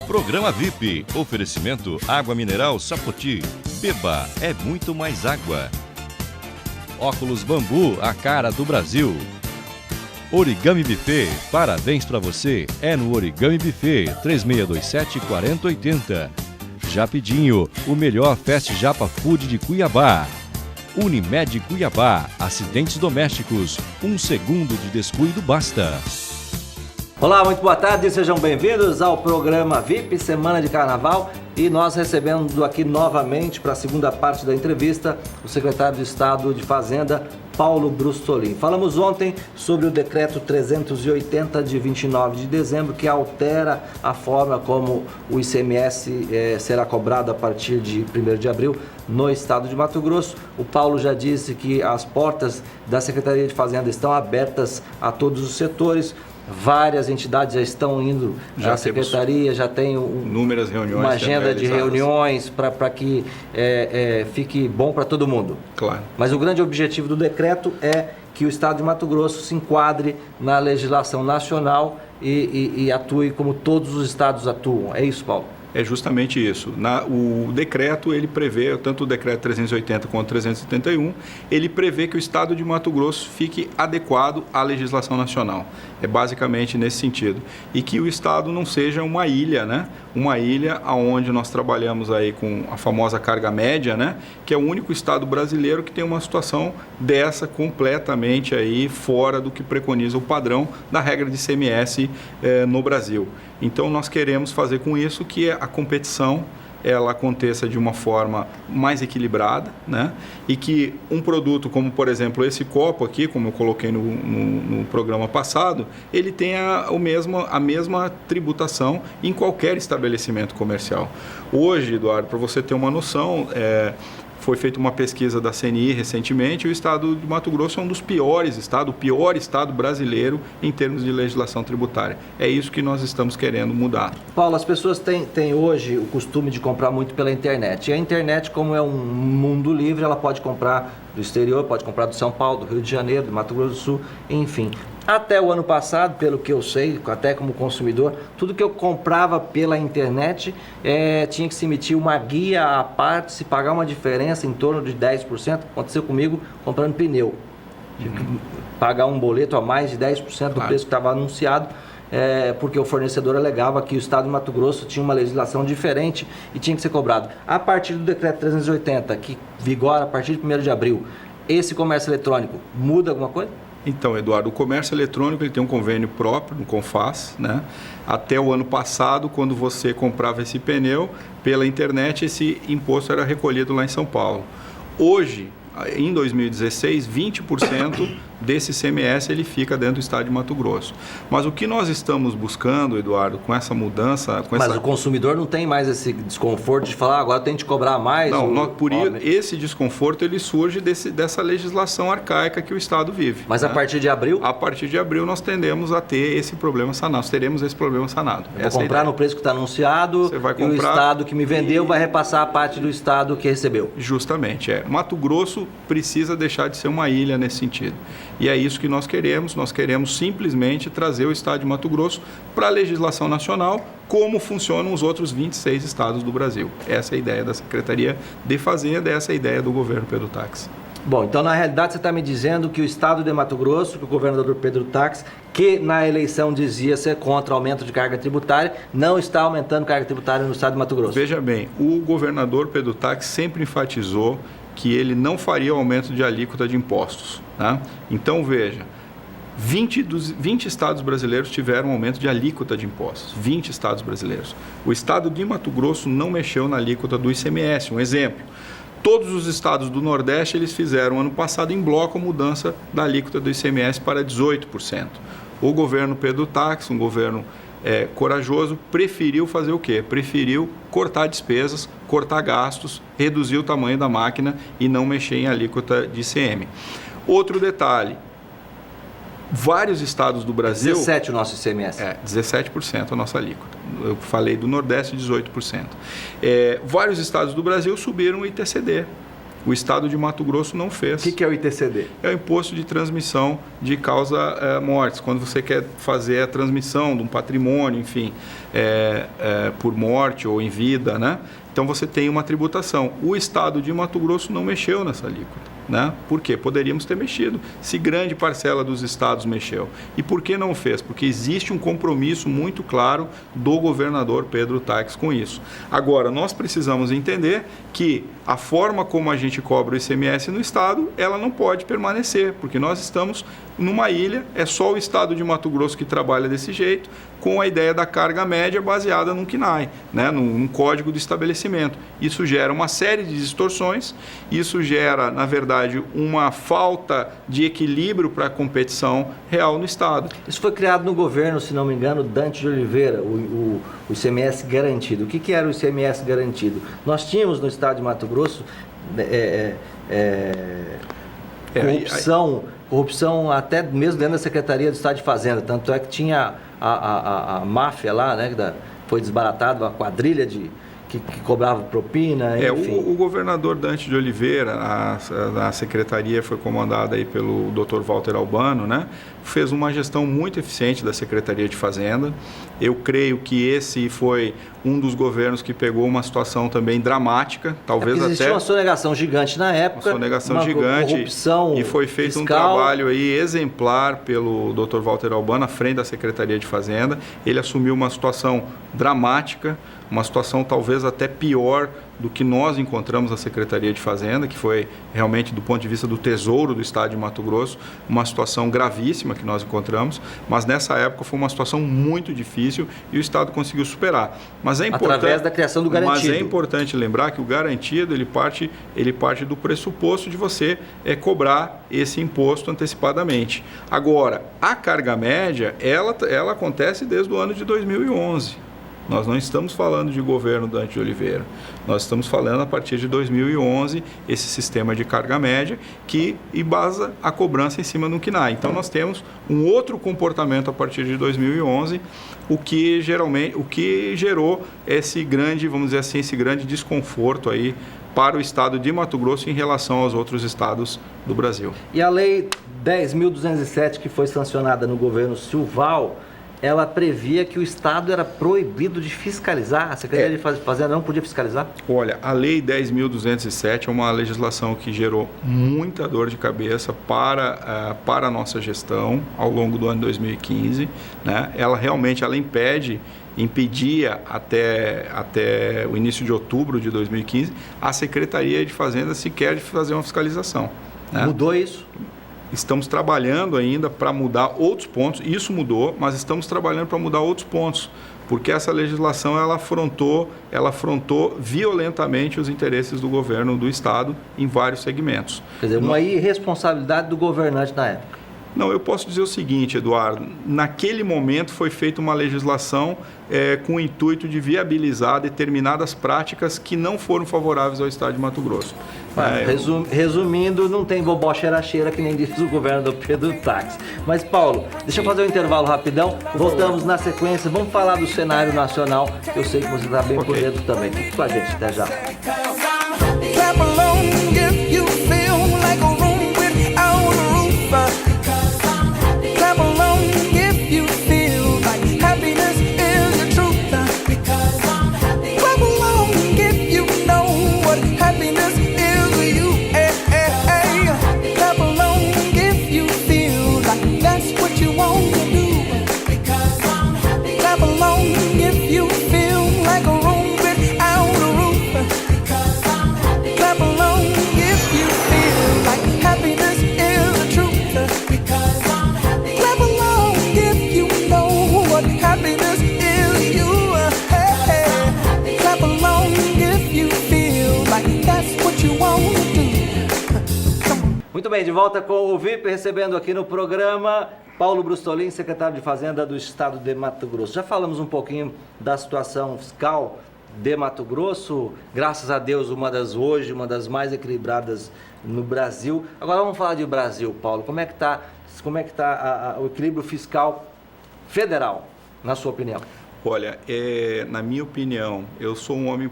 Programa VIP. Oferecimento Água Mineral Sapoti. Beba, é muito mais água. Óculos Bambu, a cara do Brasil. Origami Buffet, parabéns pra você. É no Origami Buffet, 3627-4080. Japidinho, o melhor fast japa food de Cuiabá. Unimed Cuiabá, acidentes domésticos, 1 segundo de descuido basta. Olá, muito boa tarde, sejam bem-vindos ao programa VIP, Semana de Carnaval. E nós recebendo aqui novamente para a segunda parte da entrevista o secretário de Estado de Fazenda, Paulo Brustolin. Falamos ontem sobre o decreto 380 de 29 de dezembro, que altera a forma como o ICMS será cobrado a partir de 1º de abril no estado de Mato Grosso. O Paulo já disse que as portas da Secretaria de Fazenda estão abertas a todos os setores. Várias entidades já estão indo à secretaria, já tem inúmeras reuniões, uma agenda de reuniões para que fique bom para todo mundo. Claro. Mas o grande objetivo do decreto é que o estado de Mato Grosso se enquadre na legislação nacional e atue como todos os estados atuam. É isso, Paulo? É justamente isso. O decreto, ele prevê, tanto o decreto 380 quanto o 371, ele prevê que o estado de Mato Grosso fique adequado à legislação nacional. É basicamente nesse sentido. E que o estado não seja uma ilha, né? Uma ilha onde nós trabalhamos aí com a famosa carga média, né? Que é o único estado brasileiro que tem uma situação dessa completamente aí fora do que preconiza o padrão da regra de ICMS no Brasil. Então nós queremos fazer com isso que a competição ela aconteça de uma forma mais equilibrada, né? E que um produto como, por exemplo, esse copo aqui, como eu coloquei no programa passado, ele tenha a mesma tributação em qualquer estabelecimento comercial. Hoje, Eduardo, para você ter uma noção, foi feita uma pesquisa da CNI recentemente, o estado de Mato Grosso é um dos piores estados, o pior estado brasileiro em termos de legislação tributária. É isso que nós estamos querendo mudar. Paulo, as pessoas têm hoje o costume de comprar muito pela internet. E a internet, como é um mundo livre, ela pode comprar do exterior, pode comprar do São Paulo, do Rio de Janeiro, do Mato Grosso do Sul, enfim. Até o ano passado, pelo que eu sei, até como consumidor, tudo que eu comprava pela internet tinha que se emitir uma guia à parte, se pagar uma diferença em torno de 10%. Aconteceu comigo comprando pneu. Tive que pagar um boleto a mais de 10% do preço que estava anunciado, porque o fornecedor alegava que o estado de Mato Grosso tinha uma legislação diferente e tinha que ser cobrado. A partir do decreto 380, que vigora a partir de 1º de abril, esse comércio eletrônico muda alguma coisa? Então, Eduardo, o comércio eletrônico ele tem um convênio próprio no CONFAS, né? Até o ano passado, quando você comprava esse pneu pela internet, esse imposto era recolhido lá em São Paulo. Hoje, em 2016, 20% desse ICMS ele fica dentro do estado de Mato Grosso. Mas o que nós estamos buscando, Eduardo, com essa mudança... Mas o consumidor não tem mais esse desconforto de falar, agora tem que cobrar mais? Não, esse desconforto ele surge dessa legislação arcaica que o estado vive. Mas, né? A partir de abril? A partir de abril nós tendemos a ter esse problema sanado, nós teremos esse problema sanado. Eu vou comprar no preço que está anunciado, você vai comprar, e o estado que me vendeu vai repassar a parte do estado que recebeu. Justamente, Mato Grosso precisa deixar de ser uma ilha nesse sentido. E é isso que nós queremos simplesmente trazer o estado de Mato Grosso para a legislação nacional, como funcionam os outros 26 estados do Brasil. Essa é a ideia da Secretaria de Fazenda, essa é a ideia do governo Pedro Taques. Bom, então na realidade você está me dizendo que o estado de Mato Grosso, que o governador Pedro Taques, que na eleição dizia ser contra o aumento de carga tributária, não está aumentando carga tributária no estado de Mato Grosso. Veja bem, o governador Pedro Taques sempre enfatizou que ele não faria o aumento de alíquota de impostos, né? Então, veja, 20 estados brasileiros tiveram aumento de alíquota de impostos, 20 estados brasileiros. O estado de Mato Grosso não mexeu na alíquota do ICMS, um exemplo. Todos os estados do Nordeste, eles fizeram ano passado em bloco a mudança da alíquota do ICMS para 18%. O governo Pedro Taques, um governo corajoso, preferiu fazer o quê? Preferiu cortar despesas, cortar gastos, reduzir o tamanho da máquina e não mexer em alíquota de ICM. Outro detalhe, vários estados do Brasil... 17% o nosso ICMS. 17% a nossa alíquota. Eu falei do Nordeste, 18%. Vários estados do Brasil subiram o ITCD. O Estado de Mato Grosso não fez. O que é o ITCD? É o Imposto de Transmissão de Causa Mortes. Quando você quer fazer a transmissão de um patrimônio, enfim, por morte ou em vida, né? Então você tem uma tributação. O Estado de Mato Grosso não mexeu nessa alíquota. Né? Por quê? Poderíamos ter mexido, se grande parcela dos estados mexeu. E por que não fez? Porque existe um compromisso muito claro do governador Pedro Taques com isso. Agora, nós precisamos entender que a forma como a gente cobra o ICMS no estado, ela não pode permanecer, porque nós estamos numa ilha, é só o estado de Mato Grosso que trabalha desse jeito, com a ideia da carga média baseada num CNAE, né? num código de estabelecimento. Isso gera uma série de distorções, isso gera, na verdade, uma falta de equilíbrio para a competição real no estado. Isso foi criado no governo, se não me engano, Dante de Oliveira, o ICMS garantido. O que era o ICMS garantido? Nós tínhamos no estado de Mato Grosso corrupção até mesmo dentro da Secretaria do Estado de Fazenda, tanto é que tinha a máfia lá, né, foi desbaratado, a quadrilha que cobrava propina, enfim. O governador Dante de Oliveira, a secretaria foi comandada aí pelo Dr. Walter Albano, né? Fez uma gestão muito eficiente da Secretaria de Fazenda. Eu creio que esse foi um dos governos que pegou uma situação também dramática, talvez existia uma sonegação gigante na época, uma sonegação gigante, corrupção e foi feito fiscal. Um trabalho aí exemplar pelo Dr. Walter Albano à frente da Secretaria de Fazenda. Ele assumiu uma situação dramática, uma situação talvez até pior do que nós encontramos na Secretaria de Fazenda, que foi realmente, do ponto de vista do Tesouro do Estado de Mato Grosso, uma situação gravíssima que nós encontramos, mas nessa época foi uma situação muito difícil e o Estado conseguiu superar. Mas é importante, através da criação do garantido. Mas é importante lembrar que o garantido, ele parte do pressuposto de você cobrar esse imposto antecipadamente. Agora, a carga média, ela acontece desde o ano de 2011. Nós não estamos falando de governo Dante de Oliveira, nós estamos falando a partir de 2011, esse sistema de carga média que embasa a cobrança em cima do CNAE. Então nós temos um outro comportamento a partir de 2011, o que gerou esse grande, vamos dizer assim, esse grande desconforto aí para o estado de Mato Grosso em relação aos outros estados do Brasil. E a lei 10.207, que foi sancionada no governo Silval, ela previa que o Estado era proibido de fiscalizar, a Secretaria de Fazenda não podia fiscalizar? Olha, a Lei 10.207 é uma legislação que gerou muita dor de cabeça para a nossa gestão ao longo do ano 2015. Né? Ela realmente impedia até o início de outubro de 2015 a Secretaria de Fazenda sequer de fazer uma fiscalização. Né? Mudou isso? Estamos trabalhando ainda para mudar outros pontos, isso mudou, mas estamos trabalhando para mudar outros pontos, porque essa legislação ela afrontou violentamente os interesses do governo do Estado em vários segmentos. Quer dizer, uma irresponsabilidade do governante na época. Não, eu posso dizer o seguinte, Eduardo, naquele momento foi feita uma legislação com o intuito de viabilizar determinadas práticas que não foram favoráveis ao Estado de Mato Grosso. Resumindo, não tem bobó cheira-cheira, que nem disse o governo do Pedro Taques. Mas, Paulo, deixa eu fazer um intervalo rapidão, voltamos na sequência, vamos falar do cenário nacional, que eu sei que você está bem por dentro também. Fique com a gente, até já. Muito bem, de volta com o VIP, recebendo aqui no programa Paulo Brustolin, secretário de Fazenda do Estado de Mato Grosso. Já falamos um pouquinho da situação fiscal de Mato Grosso, graças a Deus uma das mais equilibradas no Brasil. Agora vamos falar de Brasil, Paulo. Como é que está o equilíbrio fiscal federal, na sua opinião? Olha, na minha opinião, eu sou um homem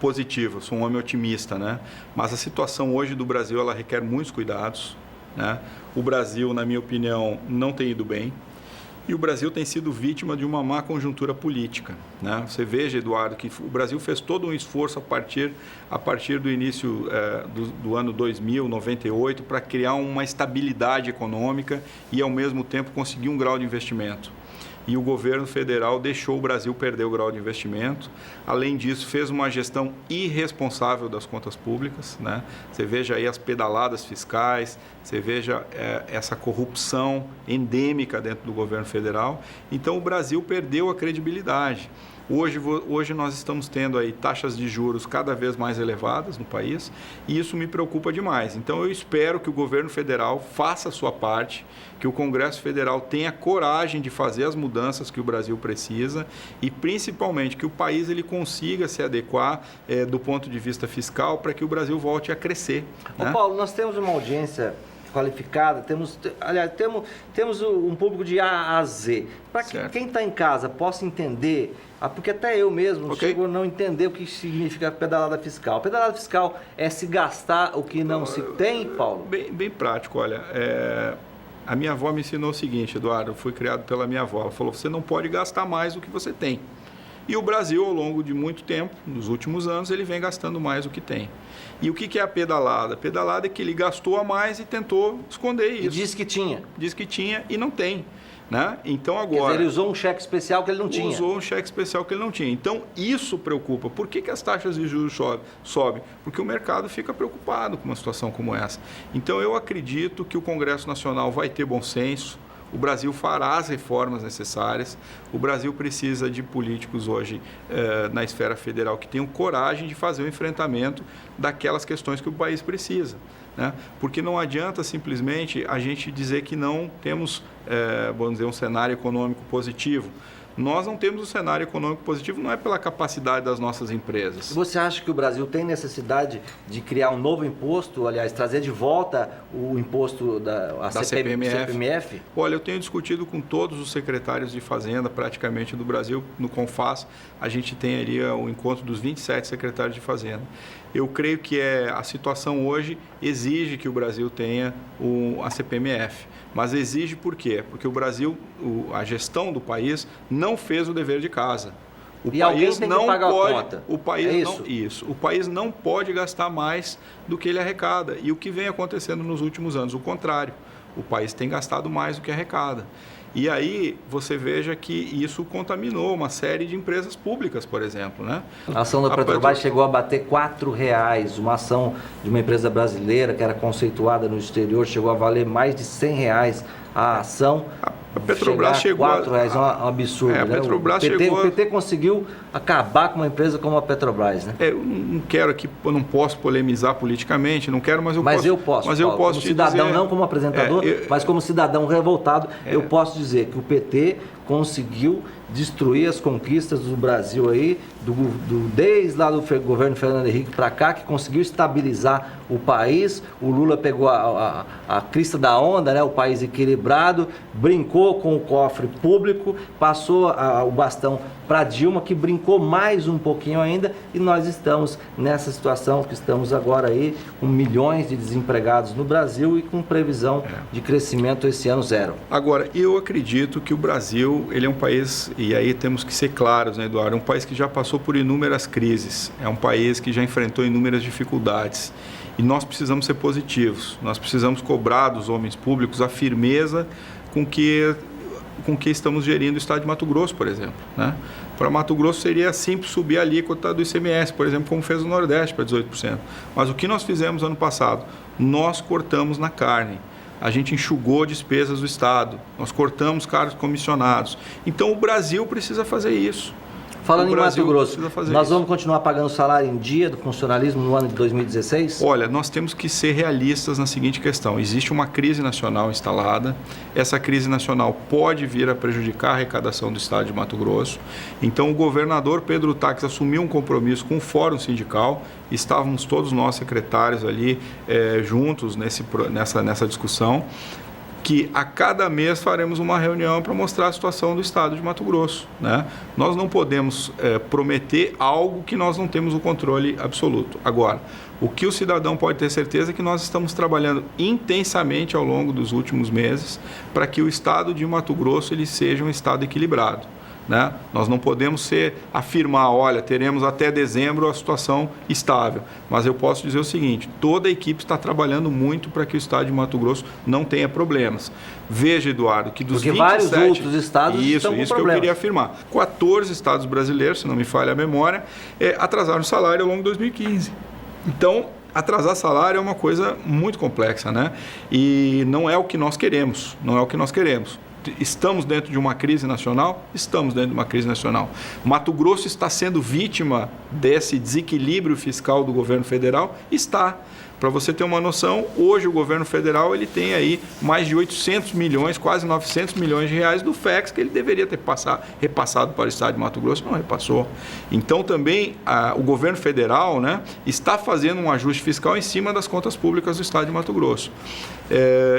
positivo, sou um homem otimista, né? Mas a situação hoje do Brasil, ela requer muitos cuidados, né? O Brasil, na minha opinião, não tem ido bem. E o Brasil tem sido vítima de uma má conjuntura política, né? Você veja, Eduardo, que o Brasil fez todo um esforço a partir do início do ano 2000, 98, para criar uma estabilidade econômica e, ao mesmo tempo, conseguir um grau de investimento. E o governo federal deixou o Brasil perder o grau de investimento. Além disso, fez uma gestão irresponsável das contas públicas, né? Você veja aí as pedaladas fiscais, você veja essa corrupção endêmica dentro do governo federal. Então, o Brasil perdeu a credibilidade. Hoje nós estamos tendo aí taxas de juros cada vez mais elevadas no país e isso me preocupa demais. Então, eu espero que o governo federal faça a sua parte, que o Congresso Federal tenha coragem de fazer as mudanças que o Brasil precisa e, principalmente, que o país ele consiga se adequar do ponto de vista fiscal para que o Brasil volte a crescer. Ô, né? Paulo, nós temos uma audiência qualificada, temos um público de A a Z. Para que quem está em casa possa entender, porque até eu mesmo chego a não entender o que significa pedalada fiscal. Pedalada fiscal é se gastar o que não se tem, Paulo? Bem prático, olha. A minha avó me ensinou o seguinte, Eduardo, eu fui criado pela minha avó. Ela falou, você não pode gastar mais do que você tem. E o Brasil, ao longo de muito tempo, nos últimos anos, ele vem gastando mais do que tem. E o que é a pedalada? A pedalada é que ele gastou a mais e tentou esconder isso. E disse que tinha. Diz que tinha e não tem. Né? Então agora... Quer dizer, ele usou um cheque especial que ele não tinha. Usou um cheque especial que ele não tinha. Então isso preocupa. Por que as taxas de juros sobem? Porque o mercado fica preocupado com uma situação como essa. Então eu acredito que o Congresso Nacional vai ter bom senso. O Brasil fará as reformas necessárias. O Brasil precisa de políticos hoje na esfera federal que tenham coragem de fazer o enfrentamento daquelas questões que o país precisa. Né? Porque não adianta simplesmente a gente dizer que não temos, vamos dizer, um cenário econômico positivo. Nós não temos um cenário econômico positivo, não é pela capacidade das nossas empresas. Você acha que o Brasil tem necessidade de criar um novo imposto, aliás, trazer de volta o imposto da CPMF? Olha, eu tenho discutido com todos os secretários de Fazenda, praticamente, do Brasil. No CONFAS, a gente tem ali o encontro dos 27 secretários de Fazenda. Eu creio que a situação hoje exige que o Brasil tenha a CPMF. Mas exige por quê? Porque o Brasil, a gestão do país, não fez o dever de casa. O país não tem que pagar a conta. O país O país não pode gastar mais do que ele arrecada. E o que vem acontecendo nos últimos anos? O contrário. O país tem gastado mais do que arrecada. E aí você veja que isso contaminou uma série de empresas públicas, por exemplo. Né? A ação da Petrobras chegou a bater R$4. Uma ação de uma empresa brasileira que era conceituada no exterior chegou a valer mais de R$100 a ação. A Petrobras chegou a R$4, é um absurdo. A Petrobras o PT conseguiu acabar com uma empresa como a Petrobras, né? Eu não quero aqui, eu não posso polemizar politicamente, não quero, mas eu posso. Mas eu posso como cidadão, dizer, não como apresentador, mas como cidadão revoltado, eu posso dizer que o PT conseguiu destruir as conquistas do Brasil aí, desde lá do governo Fernando Henrique para cá, que conseguiu estabilizar o país. O Lula pegou a crista da onda, né? O país equilibrado, brincou com o cofre público, passou o bastão para Dilma, que brincou mais um pouquinho ainda, e nós estamos nessa situação que estamos agora aí, com milhões de desempregados no Brasil e com previsão de crescimento esse ano zero. Agora, eu acredito que o Brasil, ele é um país, e aí temos que ser claros, né, Eduardo, é um país que já passou por inúmeras crises, é um país que já enfrentou inúmeras dificuldades. E nós precisamos ser positivos, nós precisamos cobrar dos homens públicos a firmeza com que estamos gerindo o estado de Mato Grosso, por exemplo. Né? Para Mato Grosso seria simples subir a alíquota do ICMS, por exemplo, como fez o Nordeste para 18%. Mas o que nós fizemos ano passado? Nós cortamos na carne. A gente enxugou despesas do Estado, nós cortamos cargos comissionados. Então o Brasil precisa fazer isso. Falando em Mato Grosso, nós vamos continuar pagando salário em dia do funcionalismo no ano de 2016? Olha, nós temos que ser realistas na seguinte questão. Existe uma crise nacional instalada. Essa crise nacional pode vir a prejudicar a arrecadação do Estado de Mato Grosso. Então, o governador Pedro Taques assumiu um compromisso com o Fórum Sindical. Estávamos todos nós secretários ali juntos nessa discussão. que a cada mês faremos uma reunião para mostrar a situação do estado de Mato Grosso, né? Nós não podemos prometer algo que nós não temos o controle absoluto. Agora, o que o cidadão pode ter certeza é que nós estamos trabalhando intensamente ao longo dos últimos meses para que o estado de Mato Grosso ele seja um estado equilibrado, né? Nós não podemos afirmar, olha, teremos até dezembro a situação estável, mas eu posso dizer o seguinte, toda a equipe está trabalhando muito para que o estado de Mato Grosso não tenha problemas. Veja, Eduardo, que dos 27... vários outros estados estão com isso que eu queria afirmar. 14 estados brasileiros, se não me falha a memória, atrasaram o salário ao longo de 2015. Então, atrasar salário é uma coisa muito complexa, né? E não é o que nós queremos, não é o que nós queremos. Estamos dentro de uma crise nacional? Estamos dentro de uma crise nacional. Mato Grosso está sendo vítima desse desequilíbrio fiscal do governo federal? Está. Para você ter uma noção, hoje o governo federal ele tem aí mais de 800 milhões, quase 900 milhões de reais do FEX que ele deveria ter repassado para o estado de Mato Grosso, não repassou. Então também o governo federal, né, está fazendo um ajuste fiscal em cima das contas públicas do estado de Mato Grosso.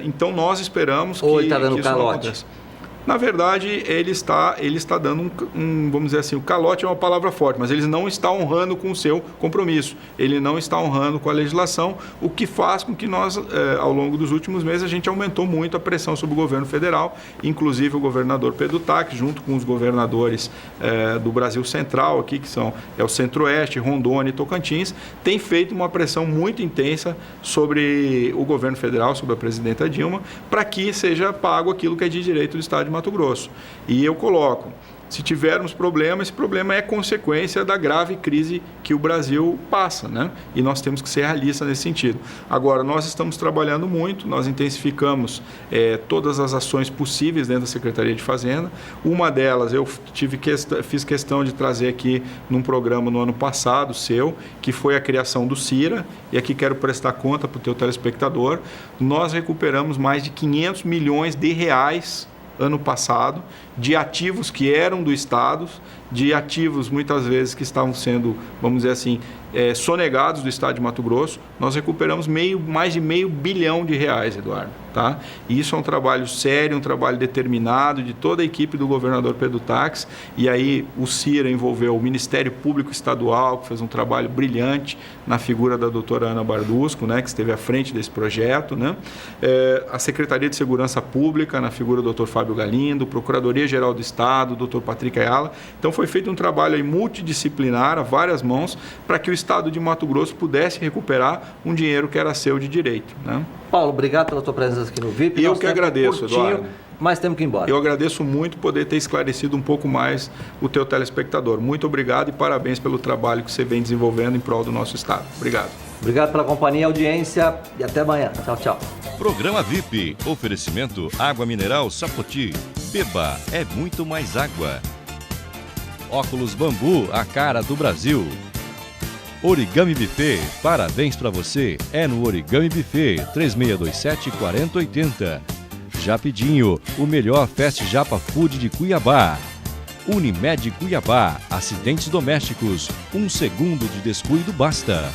Então nós esperamos que está dando calote? Na verdade, ele está dando vamos dizer assim, o calote é uma palavra forte, mas ele não está honrando com o seu compromisso, ele não está honrando com a legislação, o que faz com que nós, ao longo dos últimos meses, a gente aumentou muito a pressão sobre o governo federal, inclusive o governador Pedro Taques, junto com os governadores do Brasil Central, aqui, que são o Centro-Oeste, Rondônia e Tocantins, tem feito uma pressão muito intensa sobre o governo federal, sobre a presidenta Dilma, para que seja pago aquilo que é de direito do estado de Mato Grosso. E eu coloco, se tivermos problema, esse problema é consequência da grave crise que o Brasil passa, né? E nós temos que ser realistas nesse sentido. Agora, nós estamos trabalhando muito, nós intensificamos todas as ações possíveis dentro da Secretaria de Fazenda. Uma delas, eu fiz questão de trazer aqui num programa no ano passado, que foi a criação do CIRA, e aqui quero prestar conta para o teu telespectador. Nós recuperamos mais de 500 milhões de reais ano passado, de ativos que eram do Estado, de ativos muitas vezes que estavam sendo, vamos dizer assim, sonegados do Estado de Mato Grosso. Nós recuperamos mais de R$500 bilhão, Eduardo. Tá? E isso é um trabalho sério, um trabalho determinado de toda a equipe do governador Pedro Taques, e aí o CIRA envolveu o Ministério Público Estadual, que fez um trabalho brilhante na figura da doutora Ana Bardusco, né, que esteve à frente desse projeto, né? A Secretaria de Segurança Pública, na figura do Dr. Fábio Galindo, Procuradoria-Geral do Estado, Dr. Patrick Ayala. Então foi feito um trabalho aí multidisciplinar, a várias mãos, para que o Estado de Mato Grosso pudesse recuperar um dinheiro que era seu de direito, né? Paulo, obrigado pela tua presença aqui no VIP. Eu que agradeço, Eduardo. Mas temos que ir embora. Eu agradeço muito poder ter esclarecido um pouco mais o teu telespectador. Muito obrigado e parabéns pelo trabalho que você vem desenvolvendo em prol do nosso Estado. Obrigado. Obrigado pela companhia, audiência e até amanhã. Tchau, tchau. Programa VIP. Oferecimento Água Mineral Sapoti. Beba é muito mais água. Óculos Bambu, a cara do Brasil. Origami Buffet, parabéns para você, é no Origami Buffet, 3627-4080. Japidinho, o melhor fast japa food de Cuiabá. Unimed Cuiabá, acidentes domésticos, 1 segundo de descuido basta.